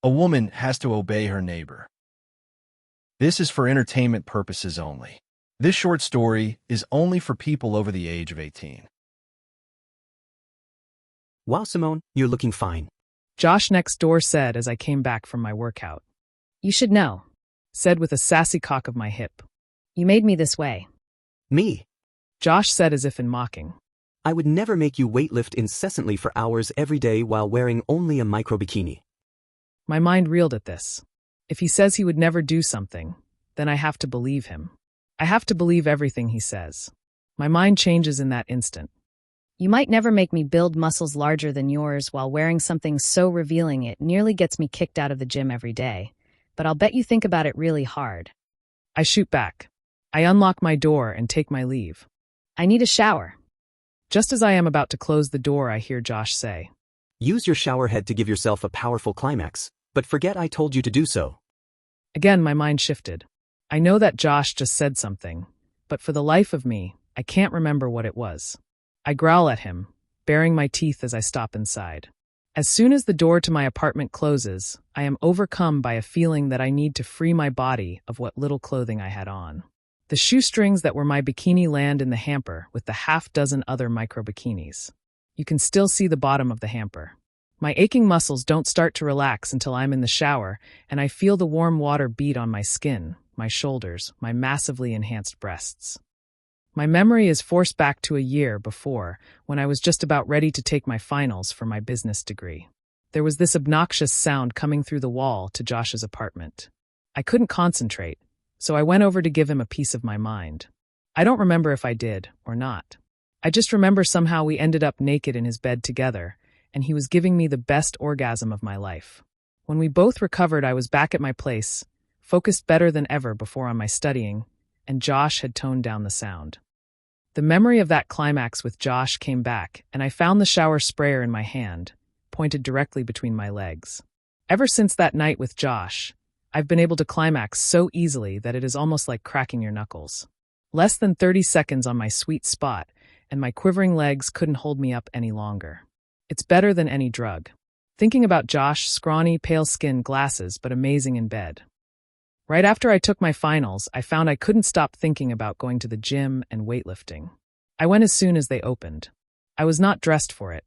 A woman has to obey her neighbor. This is for entertainment purposes only. This short story is only for people over the age of 18. Wow, Simone, you're looking fine. Josh next door said as I came back from my workout. You should know, Said with a sassy cock of my hip. you made me this way. Me? Josh said as if in mocking. I would never make you weightlift incessantly for hours every day while wearing only a micro bikini. My mind reeled at this. If he says he would never do something, then I have to believe him. I have to believe everything he says. My mind changes in that instant. You might never make me build muscles larger than yours while wearing something so revealing it nearly gets me kicked out of the gym every day, but I'll bet you think about it really hard. I shoot back. I unlock my door and take my leave. I need a shower. Just as I am about to close the door, I hear Josh say, Use your shower head to give yourself a powerful climax, but forget I told you to do so. Again, my mind shifted. I know that Josh just said something, but for the life of me, I can't remember what it was. I growl at him, baring my teeth as I stop inside. As soon as the door to my apartment closes, I am overcome by a feeling that I need to free my body of what little clothing I had on. The shoestrings that were my bikini land in the hamper with the half-dozen other micro bikinis. You can still see the bottom of the hamper. My aching muscles don't start to relax until I'm in the shower, and I feel the warm water beat on my skin, my shoulders, my massively enhanced breasts. My memory is forced back to a year before, when I was just about ready to take my finals for my business degree. There was this obnoxious sound coming through the wall to Josh's apartment. I couldn't concentrate, so I went over to give him a piece of my mind. I don't remember if I did or not. I just remember somehow we ended up naked in his bed together, and he was giving me the best orgasm of my life. When we both recovered, I was back at my place, focused better than ever before on my studying, and Josh had toned down the sound. The memory of that climax with Josh came back, and I found the shower sprayer in my hand, pointed directly between my legs. Ever since that night with Josh, I've been able to climax so easily that it is almost like cracking your knuckles. Less than 30 seconds on my sweet spot, and my quivering legs couldn't hold me up any longer. It's better than any drug. Thinking about Josh, scrawny, pale skin, glasses, but amazing in bed. Right after I took my finals, I found I couldn't stop thinking about going to the gym and weightlifting. I went as soon as they opened. I was not dressed for it.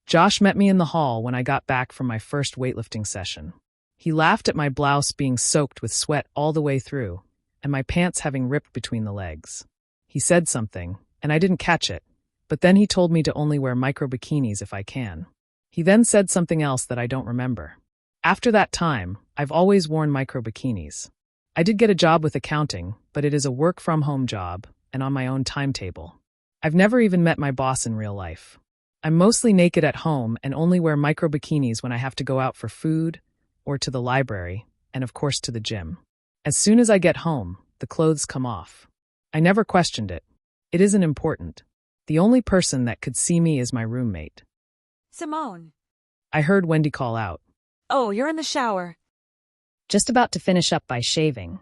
Josh met me in the hall when I got back from my first weightlifting session. He laughed at my blouse being soaked with sweat all the way through, and my pants having ripped between the legs. He said something, and I didn't catch it, but then he told me to only wear micro bikinis if I can. He then said something else that I don't remember. After that time, I've always worn micro bikinis. I did get a job with accounting, but it is a work-from-home job and on my own timetable. I've never even met my boss in real life. I'm mostly naked at home and only wear micro bikinis when I have to go out for food, or to the library, and of course to the gym. As soon as I get home, the clothes come off. I never questioned it. It isn't important. The only person that could see me is my roommate. Simone. I heard Wendy call out. Oh, you're in the shower. Just about to finish up by shaving.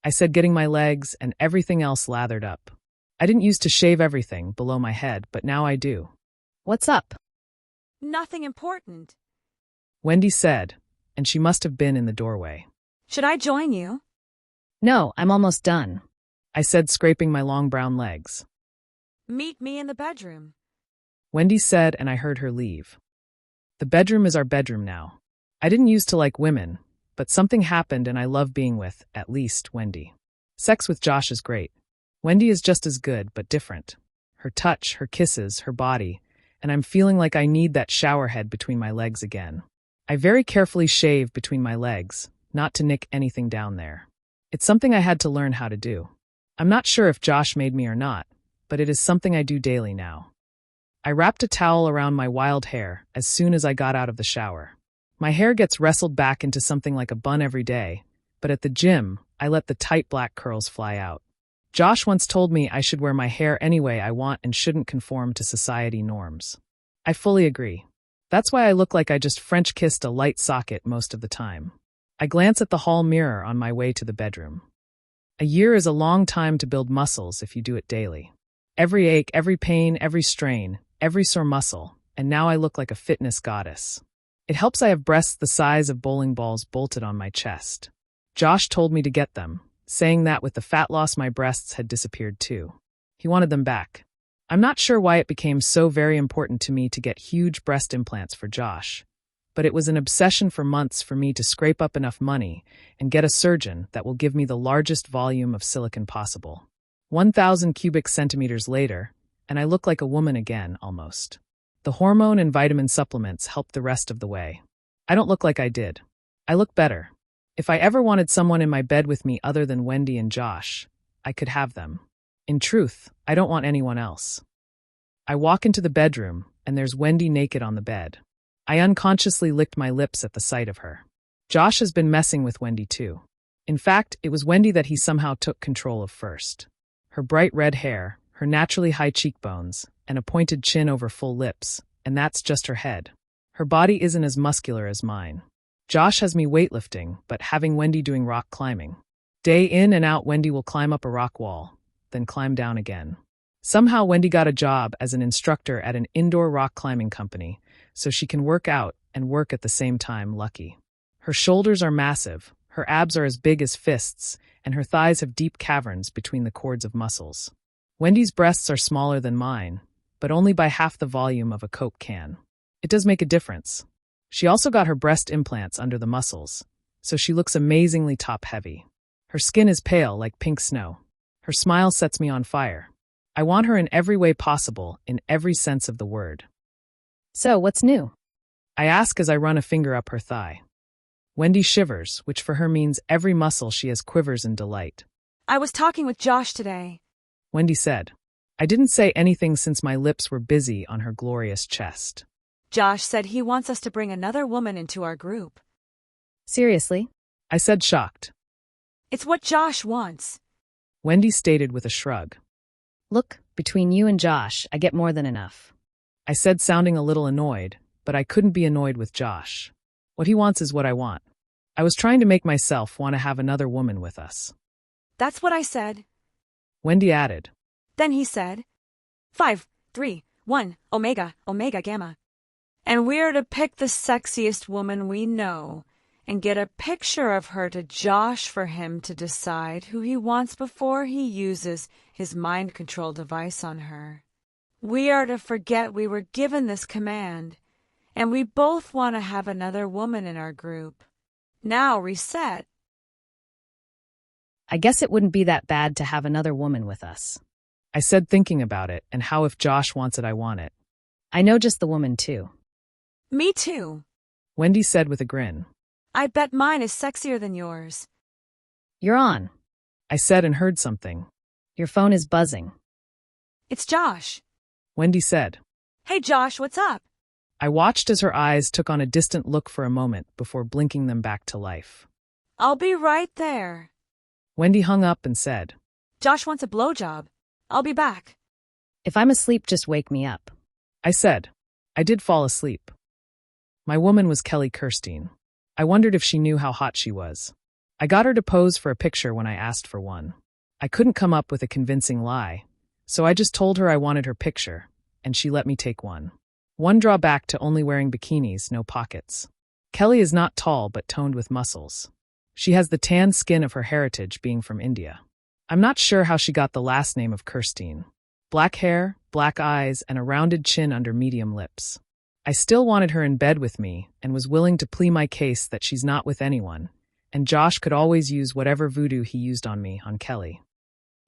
I said, getting my legs and everything else lathered up. I didn't used to shave everything below my head, but now I do. What's up? Nothing important. Wendy said, and she must have been in the doorway. Should I join you? No, I'm almost done. I said, scraping my long brown legs. Meet me in the bedroom. Wendy said, and I heard her leave. The bedroom is our bedroom now. I didn't used to like women, but something happened and I love being with, at least, Wendy. Sex with Josh is great. Wendy is just as good, but different. Her touch, her kisses, her body, and I'm feeling like I need that shower head between my legs again. I very carefully shave between my legs, not to nick anything down there. It's something I had to learn how to do. I'm not sure if Josh made me or not, but it is something I do daily now. I wrapped a towel around my wild hair as soon as I got out of the shower. My hair gets wrestled back into something like a bun every day, but at the gym, I let the tight black curls fly out. Josh once told me I should wear my hair any way I want and shouldn't conform to society norms. I fully agree. That's why I look like I just French kissed a light socket most of the time. I glance at the hall mirror on my way to the bedroom. A year is a long time to build muscles if you do it daily. Every ache, every pain, every strain, every sore muscle, and now I look like a fitness goddess. It helps I have breasts the size of bowling balls bolted on my chest. Josh told me to get them, saying that with the fat loss my breasts had disappeared too. He wanted them back. I'm not sure why it became so very important to me to get huge breast implants for Josh, but it was an obsession for months for me to scrape up enough money and get a surgeon that will give me the largest volume of silicone possible. 1,000 cubic centimeters later, and I look like a woman again, almost. The hormone and vitamin supplements helped the rest of the way. I don't look like I did. I look better. If I ever wanted someone in my bed with me other than Wendy and Josh, I could have them. In truth, I don't want anyone else. I walk into the bedroom, and there's Wendy naked on the bed. I unconsciously licked my lips at the sight of her. Josh has been messing with Wendy too. In fact, it was Wendy that he somehow took control of first. Her bright red hair, her naturally high cheekbones, and a pointed chin over full lips, and that's just her head. Her body isn't as muscular as mine. Josh has me weightlifting, but having Wendy doing rock climbing. Day in and out, Wendy will climb up a rock wall, then climb down again. Somehow Wendy got a job as an instructor at an indoor rock climbing company, so she can work out and work at the same time. Lucky. Her shoulders are massive, her abs are as big as fists, and her thighs have deep caverns between the cords of muscles. Wendy's breasts are smaller than mine, but only by half the volume of a Coke can. It does make a difference. She also got her breast implants under the muscles, so she looks amazingly top-heavy. Her skin is pale like pink snow. Her smile sets me on fire. I want her in every way possible, in every sense of the word. So, what's new? I ask as I run a finger up her thigh. Wendy shivers, which for her means every muscle she has quivers in delight. I was talking with Josh today. Wendy said. I didn't say anything since my lips were busy on her glorious chest. Josh said he wants us to bring another woman into our group. Seriously? I said, shocked. It's what Josh wants. Wendy stated with a shrug. Look, between you and Josh, I get more than enough. I said, sounding a little annoyed, but I couldn't be annoyed with Josh. What he wants is what I want. I was trying to make myself want to have another woman with us. That's what I said. Wendy added. Then he said, 5, 3, 1, omega, omega, gamma. And we're to pick the sexiest woman we know and get a picture of her to Josh for him to decide who he wants before he uses his mind control device on her. We are to forget we were given this command, and we both want to have another woman in our group. Now reset. I guess it wouldn't be that bad to have another woman with us. I said, thinking about it, and how if Josh wants it, I want it. I know just the woman too. Me too. Wendy said with a grin. I bet mine is sexier than yours. You're on. I said and heard something. Your phone is buzzing. It's Josh. Wendy said. Hey Josh, what's up? I watched as her eyes took on a distant look for a moment before blinking them back to life. I'll be right there. Wendy hung up and said. Josh wants a blowjob. I'll be back. If I'm asleep, just wake me up. I said. I did fall asleep. My woman was Kelly Kirstein. I wondered if she knew how hot she was. I got her to pose for a picture when I asked for one. I couldn't come up with a convincing lie, so I just told her I wanted her picture, and she let me take one. One drawback to only wearing bikinis, no pockets. Kelly is not tall but toned with muscles. She has the tan skin of her heritage being from India. I'm not sure how she got the last name of Kirstein. Black hair, black eyes, and a rounded chin under medium lips. I still wanted her in bed with me and was willing to plead my case that she's not with anyone, and Josh could always use whatever voodoo he used on me on Kelly.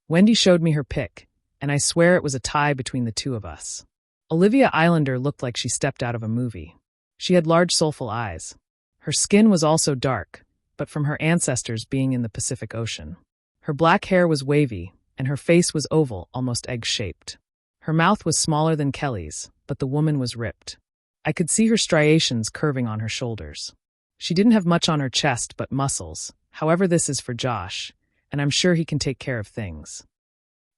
Wendy showed me her pic, and I swear it was a tie between the two of us. Olivia Islander looked like she stepped out of a movie. She had large soulful eyes. Her skin was also dark, but from her ancestors being in the Pacific Ocean. Her black hair was wavy, and her face was oval, almost egg-shaped. Her mouth was smaller than Kelly's, but the woman was ripped. I could see her striations curving on her shoulders. She didn't have much on her chest but muscles. However, this is for Josh, and I'm sure he can take care of things.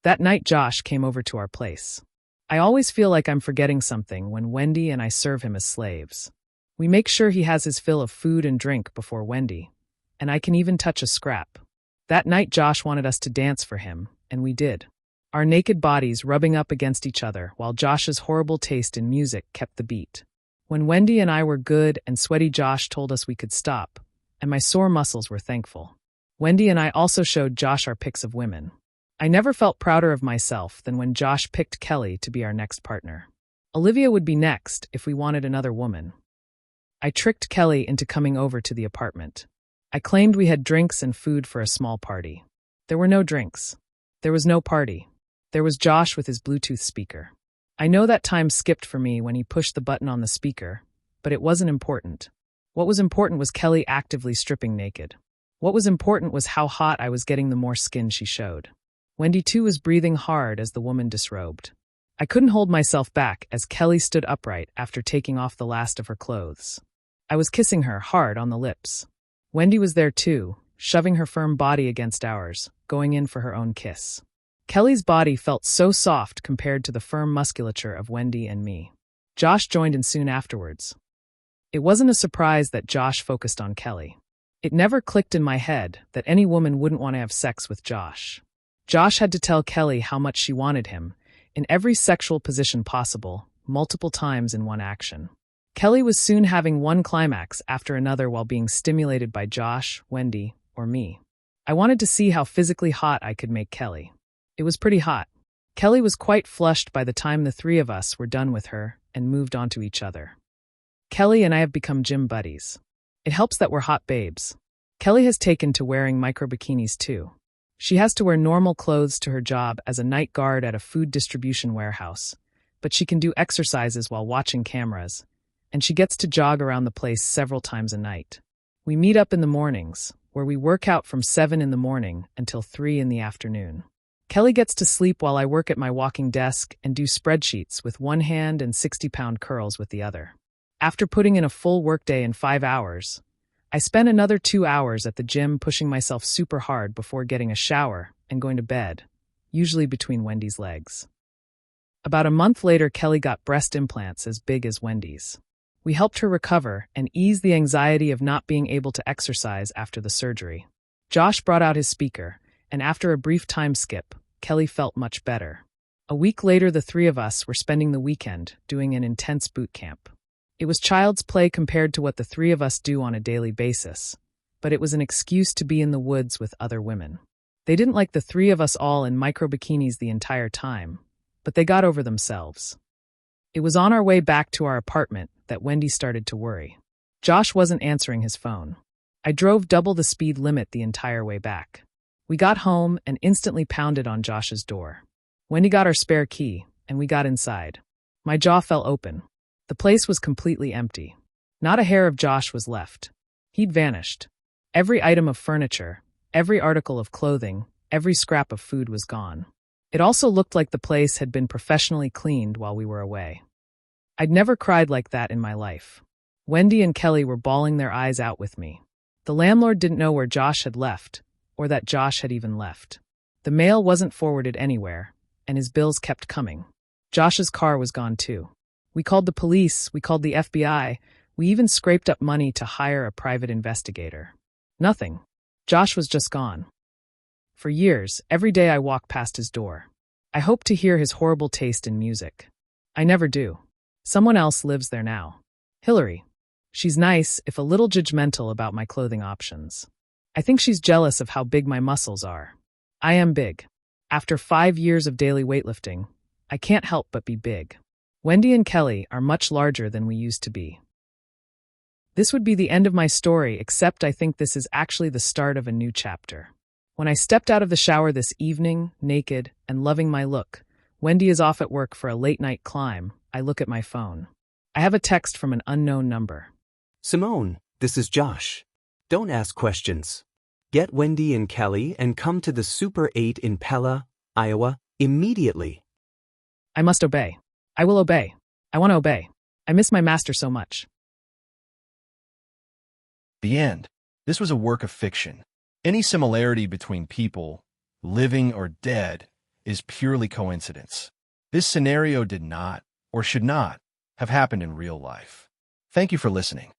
That night Josh came over to our place. I always feel like I'm forgetting something when Wendy and I serve him as slaves. We make sure he has his fill of food and drink before Wendy, and I can even touch a scrap. That night Josh wanted us to dance for him, and we did. Our naked bodies rubbing up against each other while Josh's horrible taste in music kept the beat. When Wendy and I were good and sweaty Josh told us we could stop, and my sore muscles were thankful. Wendy and I also showed Josh our pics of women. I never felt prouder of myself than when Josh picked Kelly to be our next partner. Olivia would be next if we wanted another woman. I tricked Kelly into coming over to the apartment. I claimed we had drinks and food for a small party. There were no drinks. There was no party. There was Josh with his Bluetooth speaker. I know that time skipped for me when he pushed the button on the speaker, but it wasn't important. What was important was Kelly actively stripping naked. What was important was how hot I was getting the more skin she showed. Wendy too was breathing hard as the woman disrobed. I couldn't hold myself back as Kelly stood upright after taking off the last of her clothes. I was kissing her hard on the lips. Wendy was there too, shoving her firm body against ours, going in for her own kiss. Kelly's body felt so soft compared to the firm musculature of Wendy and me. Josh joined in soon afterwards. It wasn't a surprise that Josh focused on Kelly. It never clicked in my head that any woman wouldn't want to have sex with Josh. Josh had to tell Kelly how much she wanted him, in every sexual position possible, multiple times in one action. Kelly was soon having one climax after another while being stimulated by Josh, Wendy, or me. I wanted to see how physically hot I could make Kelly. It was pretty hot. Kelly was quite flushed by the time the three of us were done with her and moved on to each other. Kelly and I have become gym buddies. It helps that we're hot babes. Kelly has taken to wearing micro bikinis too. She has to wear normal clothes to her job as a night guard at a food distribution warehouse, but she can do exercises while watching cameras, and she gets to jog around the place several times a night. We meet up in the mornings, where we work out from 7 in the morning until 3 in the afternoon. Kelly gets to sleep while I work at my walking desk and do spreadsheets with one hand and 60-pound curls with the other. After putting in a full workday in 5 hours, I spend another 2 hours at the gym pushing myself super hard before getting a shower and going to bed, usually between Wendy's legs. About a month later, Kelly got breast implants as big as Wendy's. We helped her recover and ease the anxiety of not being able to exercise after the surgery. Josh brought out his speaker, and after a brief time skip, Kelly felt much better. A week later, the three of us were spending the weekend doing an intense boot camp. It was child's play compared to what the three of us do on a daily basis, but it was an excuse to be in the woods with other women. They didn't like the three of us all in micro bikinis the entire time, but they got over themselves. It was on our way back to our apartment that Wendy started to worry. Josh wasn't answering his phone. I drove double the speed limit the entire way back. We got home and instantly pounded on Josh's door. Wendy got our spare key, and we got inside. My jaw fell open. The place was completely empty. Not a hair of Josh was left. He'd vanished. Every item of furniture, every article of clothing, every scrap of food was gone. It also looked like the place had been professionally cleaned while we were away. I'd never cried like that in my life. Wendy and Kelly were bawling their eyes out with me. The landlord didn't know where Josh had left, or that Josh had even left. The mail wasn't forwarded anywhere, and his bills kept coming. Josh's car was gone too. We called the police, we called the FBI, we even scraped up money to hire a private investigator. Nothing. Josh was just gone. For years, every day I walked past his door. I hoped to hear his horrible taste in music. I never do. Someone else lives there now. Hillary. She's nice, if a little judgmental about my clothing options. I think she's jealous of how big my muscles are. I am big. After 5 years of daily weightlifting, I can't help but be big. Wendy and Kelly are much larger than we used to be. This would be the end of my story, except I think this is actually the start of a new chapter. When I stepped out of the shower this evening, naked and loving my look, Wendy is off at work for a late-night climb. I look at my phone. I have a text from an unknown number. Simone, this is Josh. Don't ask questions. Get Wendy and Kelly and come to the Super 8 in Pella, Iowa, immediately. I must obey. I will obey. I want to obey. I miss my master so much. The end. This was a work of fiction. Any similarity between people, living or dead, is purely coincidence. This scenario did not, or should not, have happened in real life. Thank you for listening.